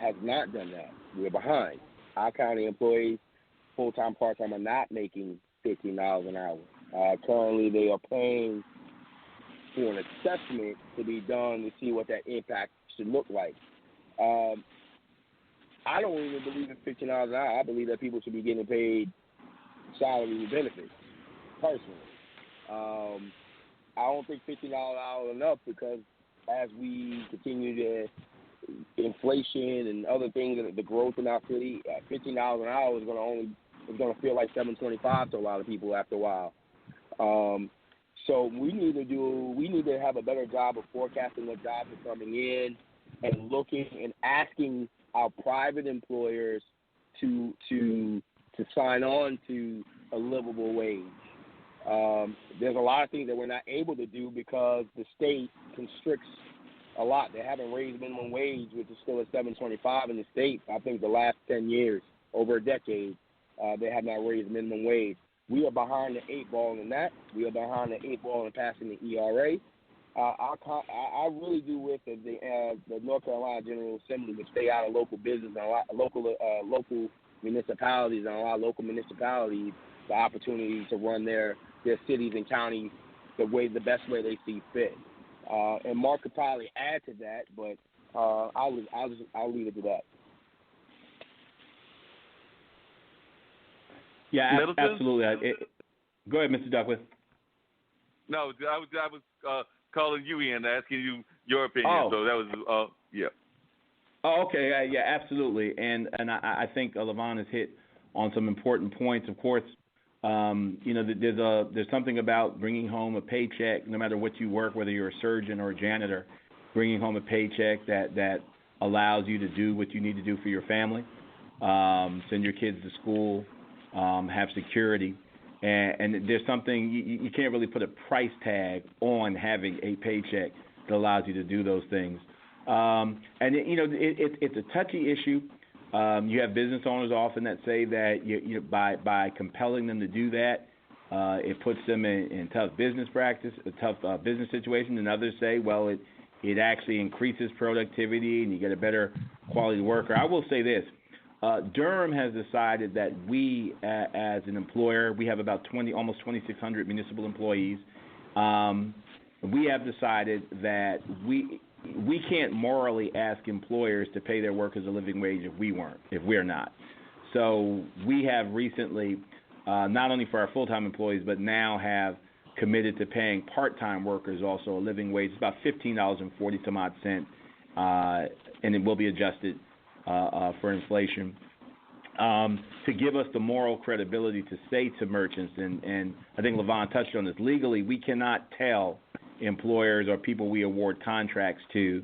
has not done that. We're behind. Our county employees, full-time, part-time, are not making $15 an hour. Currently, they are paying for an assessment to be done to see what that impact should look like. I don't even believe in $15 an hour. I believe that people should be getting paid salary and benefits, personally. I don't think $15 an hour is enough because as we continue to inflation and other things, the growth in our city, $15 an hour is going to feel like $7.25 to a lot of people after a while. So we need to have a better job of forecasting what jobs are coming in and looking and asking our private employers to sign on to a livable wage. There's a lot of things that we're not able to do because the state constricts a lot. They haven't raised minimum wage, which is still at $7.25 in the state. I think the last 10 years, over a decade, they have not raised minimum wage. We are behind the 8 ball in that. We are behind the 8 ball in passing the ERA. I really do wish that the North Carolina General Assembly would stay out of local business and local municipalities and allow local municipalities the opportunity to run their cities and counties the best way they see fit. And Mark could probably add to that, but I'll leave it to that. Yeah, Middleton? absolutely. Go ahead, Mr. Duckworth. No, I was calling you in, asking you your opinion. Oh. So that was, yeah. Oh, okay. Yeah, absolutely. And I think Levon has hit on some important points. Of course, there's something about bringing home a paycheck, no matter what you work, whether you're a surgeon or a janitor, bringing home a paycheck that allows you to do what you need to do for your family, send your kids to school, have security. And there's something, you can't really put a price tag on having a paycheck that allows you to do those things. It's a touchy issue. You have business owners often that say that by compelling them to do that, it puts them in tough business practice, a tough business situation. And others say, well, it actually increases productivity and you get a better quality worker. I will say this. Durham has decided that we, as an employer, we have about almost 2,600 municipal employees. We have decided that we can't morally ask employers to pay their workers a living wage if we're not. So we have recently, not only for our full-time employees, but now have committed to paying part-time workers also a living wage. It's about $15.40 some odd cents, and it will be adjusted for inflation, to give us the moral credibility to say to merchants, and I think Levon touched on this, legally we cannot tell employers or people we award contracts to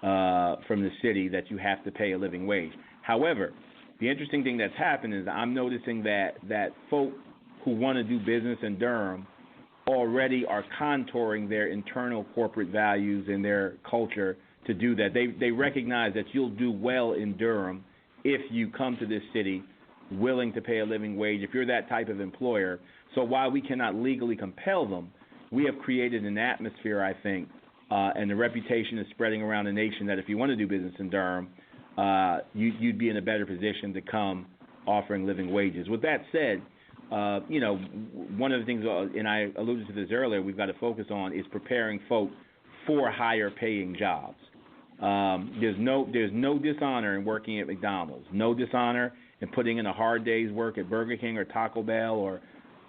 from the city that you have to pay a living wage. However, the interesting thing that's happened is I'm noticing that folk who want to do business in Durham already are contouring their internal corporate values and their culture to do that. They recognize that you'll do well in Durham if you come to this city willing to pay a living wage, if you're that type of employer. So while we cannot legally compel them, we have created an atmosphere, I think, and the reputation is spreading around the nation that if you want to do business in Durham, you'd be in a better position to come offering living wages. With that said, one of the things, and I alluded to this earlier, we've got to focus on is preparing folk for higher paying jobs. There's no dishonor in working at McDonald's, no dishonor in putting in a hard day's work at Burger King or Taco Bell or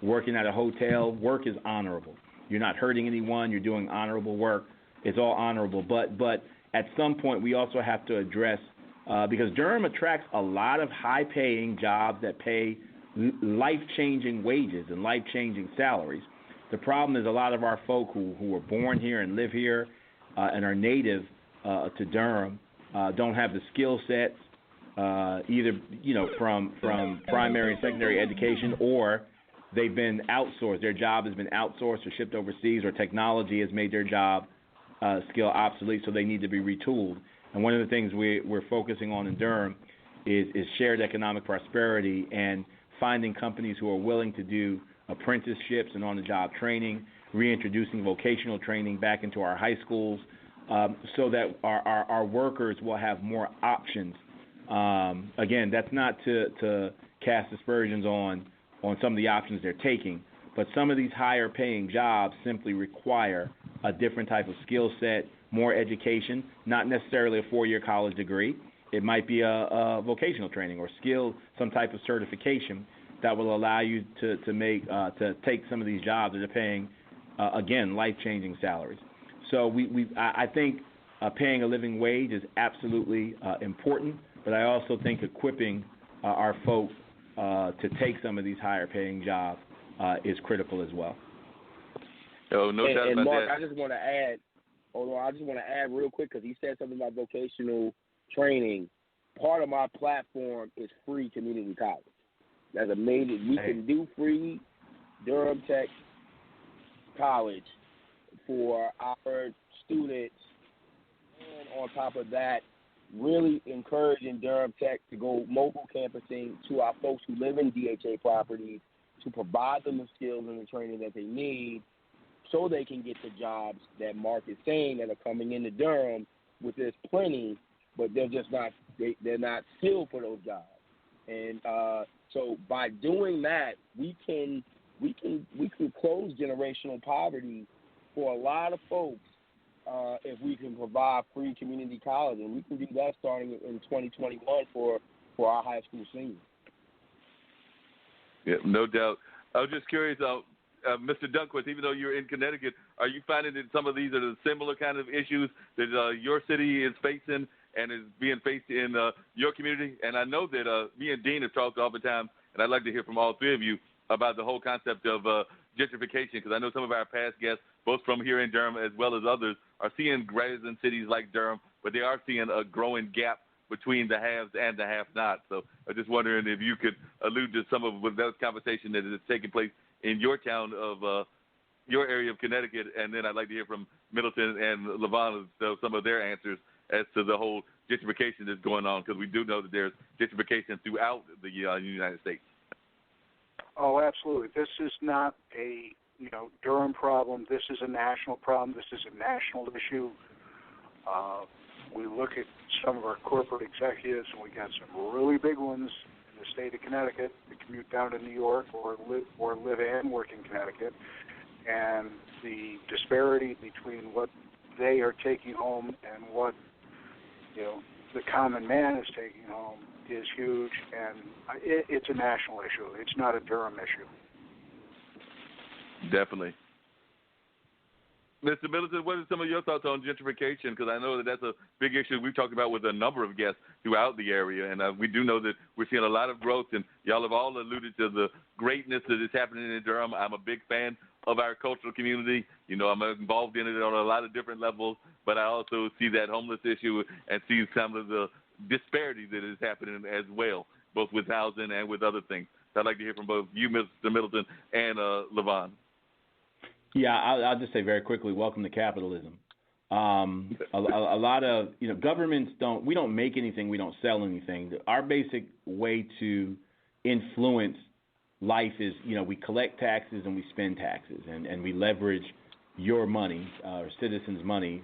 working at a hotel. Work is honorable. You're not hurting anyone. You're doing honorable work. It's all honorable. But at some point we also have to address, because Durham attracts a lot of high-paying jobs that pay life-changing wages and life-changing salaries. The problem is a lot of our folk who were born here and live here and are native to Durham don't have the skill sets, either from primary and secondary education, or they've been outsourced. Their job has been outsourced or shipped overseas, or technology has made their job skill obsolete, so they need to be retooled. And one of the things we're focusing on in Durham is shared economic prosperity and finding companies who are willing to do apprenticeships and on-the-job training, reintroducing vocational training back into our high schools, so that our workers will have more options Again, that's not to cast aspersions on some of the options they're taking, but some of these higher paying jobs simply require a different type of skill set, more education, not necessarily a 4-year college degree. It might be a vocational training or skill, some type of certification that will allow you to take some of these jobs that are paying, again, life-changing salaries. So I think paying a living wage is absolutely important, but I also think equipping our folks to take some of these higher-paying jobs is critical as well. Oh, no doubt and about Mark, that. I just want to add real quick because he said something about vocational training. Part of my platform is free community college. That's amazing. We can do free Durham Tech College for our students, and on top of that, really encouraging Durham Tech to go mobile campusing to our folks who live in DHA properties to provide them the skills and the training that they need so they can get the jobs that Mark is saying that are coming into Durham, which there's plenty, but they're just not they're not skilled for those jobs. And so by doing that, we can close generational poverty for a lot of folks if we can provide free community college, and we can do that starting in 2021 for our high school seniors. Yeah, no doubt. I was just curious, Mr. Dunkworth, even though you're in Connecticut, are you finding that some of these are the similar kind of issues that your city is facing and is being faced in your community? And I know that me and Dean have talked oftentimes, and I'd like to hear from all three of you about the whole concept of gentrification, because I know some of our past guests, both from here in Durham as well as others, are seeing graves in cities like Durham, but they are seeing a growing gap between the haves and the have-nots. So I'm just wondering if you could allude to some of that conversation that is taking place in your town of your area of Connecticut, and then I'd like to hear from Middleton and Levon some of their answers as to the whole gentrification that's going on, because we do know that there's gentrification throughout the United States. Oh, absolutely. This is not a Durham problem. This is a national problem. This is a national issue. We look at some of our corporate executives, and we got some really big ones in the state of Connecticut that commute down to New York or live and work in Connecticut, and the disparity between what they are taking home and what the common man is taking home is huge, and it's a national issue. It's not a Durham issue. Definitely. Mr. Middleton, what are some of your thoughts on gentrification? Because I know that that's a big issue we've talked about with a number of guests throughout the area, and we do know that we're seeing a lot of growth, and y'all have all alluded to the greatness that is happening in Durham. I'm a big fan of our cultural community. I'm involved in it on a lot of different levels, but I also see that homeless issue and see some of the disparity that is happening as well, both with housing and with other things. So I'd like to hear from both you, Mr. Middleton, and Levon. Yeah, I'll just say very quickly, welcome to capitalism. A lot of, governments we don't make anything, we don't sell anything. Our basic way to influence life is, we collect taxes and we spend taxes, and we leverage your money, or citizens' money,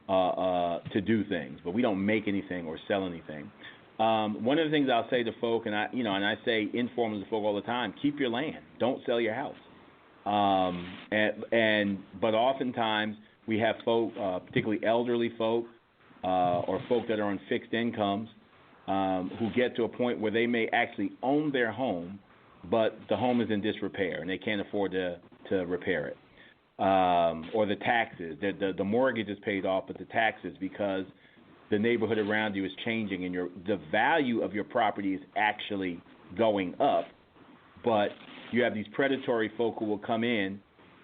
to do things. But we don't make anything or sell anything. One of the things I'll say to folk, and I say informally to folk all the time, keep your land. Don't sell your house. But oftentimes we have folk, particularly elderly folk, or folk that are on fixed incomes, who get to a point where they may actually own their home, but the home is in disrepair and they can't afford to repair it. Or the taxes, the mortgage is paid off, but the taxes, because the neighborhood around you is changing and the value of your property is actually going up, but you have these predatory folk who will come in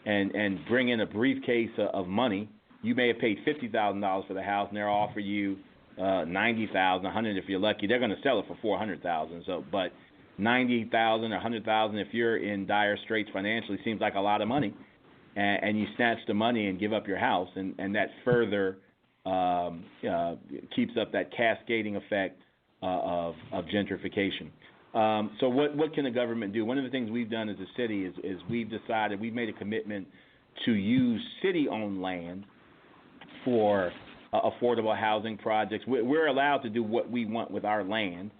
and bring in a briefcase of money. You may have paid $50,000 for the house, and they'll offer you $90,000, $100,000 if you're lucky. They're going to sell it for $400,000. So, but $90,000 or $100,000 if you're in dire straits financially seems like a lot of money, and you snatch the money and give up your house, and that further keeps up that cascading effect of gentrification. So what can the government do? One of the things we've done as a city is we've made a commitment to use city-owned land for affordable housing projects. We're allowed to do what we want with our land,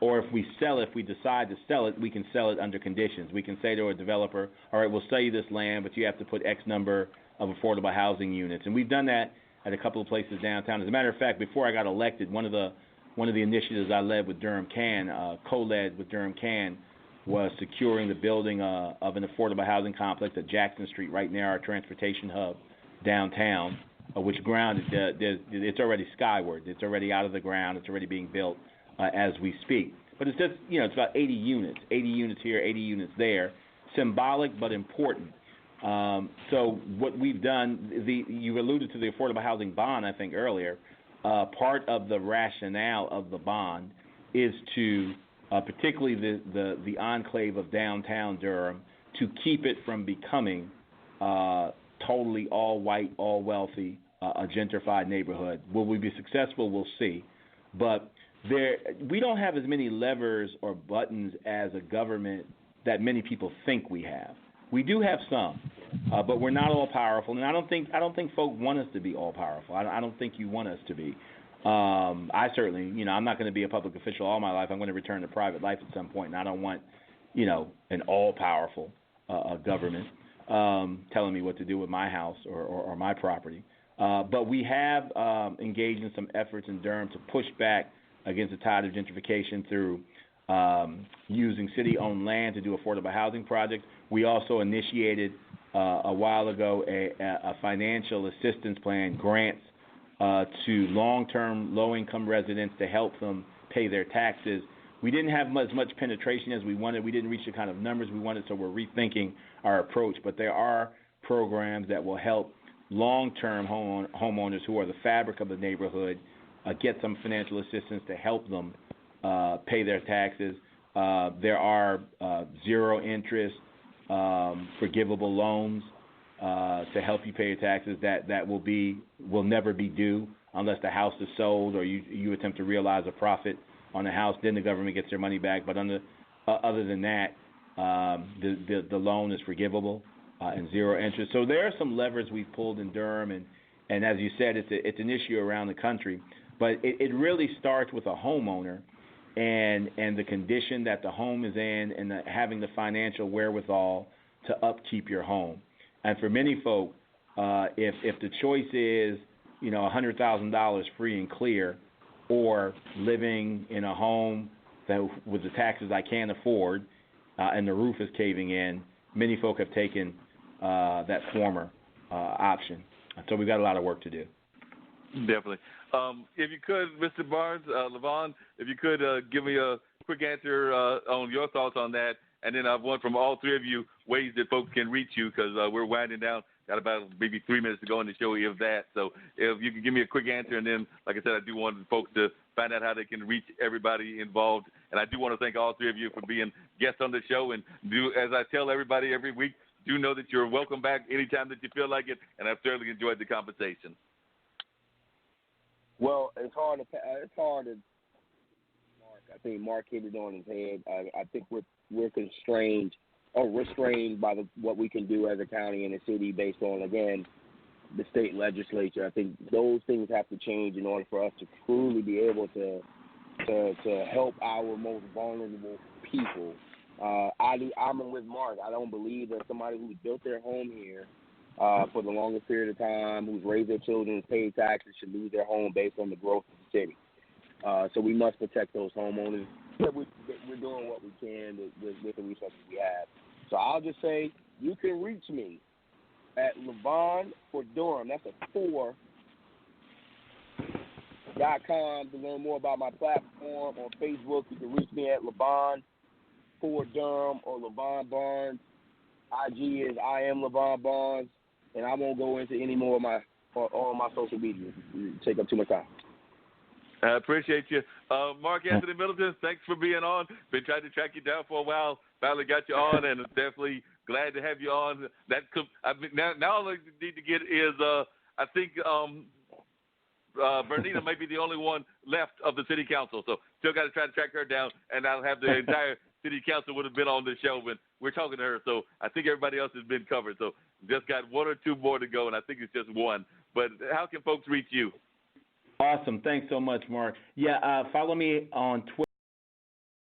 or if we sell it, if we decide to sell it, we can sell it under conditions. We can say to a developer, all right, we'll sell you this land, but you have to put X number of affordable housing units. And we've done that at a couple of places downtown. As a matter of fact, before I got elected, one of the initiatives I led with Durham Can, co-led with Durham Can, was securing the building of an affordable housing complex at Jackson Street, right near our transportation hub downtown, which it's already skyward. It's already out of the ground. It's already being built as we speak. But it's just, it's about 80 units here, 80 units there. Symbolic but important. So what we've done, you alluded to the affordable housing bond, I think, earlier. Part of the rationale of the bond is to, particularly the enclave of downtown Durham, to keep it from becoming totally all white, all wealthy, a gentrified neighborhood. Will we be successful? We'll see. But we don't have as many levers or buttons as a government that many people think we have. We do have some, but we're not all powerful, and I don't think folk want us to be all powerful. I don't think you want us to be. I certainly, I'm not going to be a public official all my life. I'm going to return to private life at some point, and I don't want, an all-powerful government telling me what to do with my house or my property. But we have engaged in some efforts in Durham to push back against the tide of gentrification through using city-owned land to do affordable housing projects. We also initiated a while ago a financial assistance plan, grants to long-term low-income residents to help them pay their taxes. We didn't have as much penetration as we wanted. We didn't reach the kind of numbers we wanted, so we're rethinking our approach. But there are programs that will help long-term homeowners who are the fabric of the neighborhood get some financial assistance to help them pay their taxes. There are zero-interest forgivable loans to help you pay your taxes that will never be due unless the house is sold or you attempt to realize a profit on the house. Then the government gets their money back. But other than that, the loan is forgivable and zero interest. So there are some levers we've pulled in Durham, and as you said, it's an issue around the country. But it really starts with a homeowner and the condition that the home is in and having the financial wherewithal to upkeep your home. And for many folk, if the choice is, $100,000 free and clear, or living in a home that with the taxes I can't afford and the roof is caving in, many folk have taken that former option. So we've got a lot of work to do. Definitely. If you could, Mr. Barnes, Levon, if you could give me a quick answer on your thoughts on that, and then I've one from all three of you ways that folks can reach you, because we're winding down. Got about maybe 3 minutes to go in the show, if that. So if you could give me a quick answer, and then, like I said, I do want folks to find out how they can reach everybody involved. And I do want to thank all three of you for being guests on the show. And as I tell everybody every week, do know that you're welcome back anytime that you feel like it, and I've thoroughly enjoyed the conversation. Well, it's hard to. Mark, I think Mark hit it on his head. I think we're constrained or restrained by what we can do as a county and a city based on, again, the state legislature. I think those things have to change in order for us to truly be able to help our most vulnerable people. I'm with Mark. I don't believe that somebody who's built their home here for the longest period of time, who's raised their children, who's paid taxes, should lose their home based on the growth of the city. So we must protect those homeowners. We're doing what we can with the resources we have. So I'll just say you can reach me at Levon for Durham. That's a 4.com to learn more about my platform. On Facebook, you can reach me at Levon for Durham or Levon Barnes. IG is I am Levon Barnes, and I won't go into any more of all my social media. Take up too much time. I appreciate you. Mark-Anthony Middleton, thanks for being on. Been trying to track you down for a while. Finally got you on, and definitely glad to have you on. Now all I need to get is, I think Bernita might be the only one left of the city council. So still got to try to track her down, and I'll have the entire city council would have been on the show when we're talking to her. So I think everybody else has been covered. So just got one or two more to go, and I think it's just one. But how can folks reach you? Awesome. Thanks so much, Mark. Yeah, follow me on Twitter.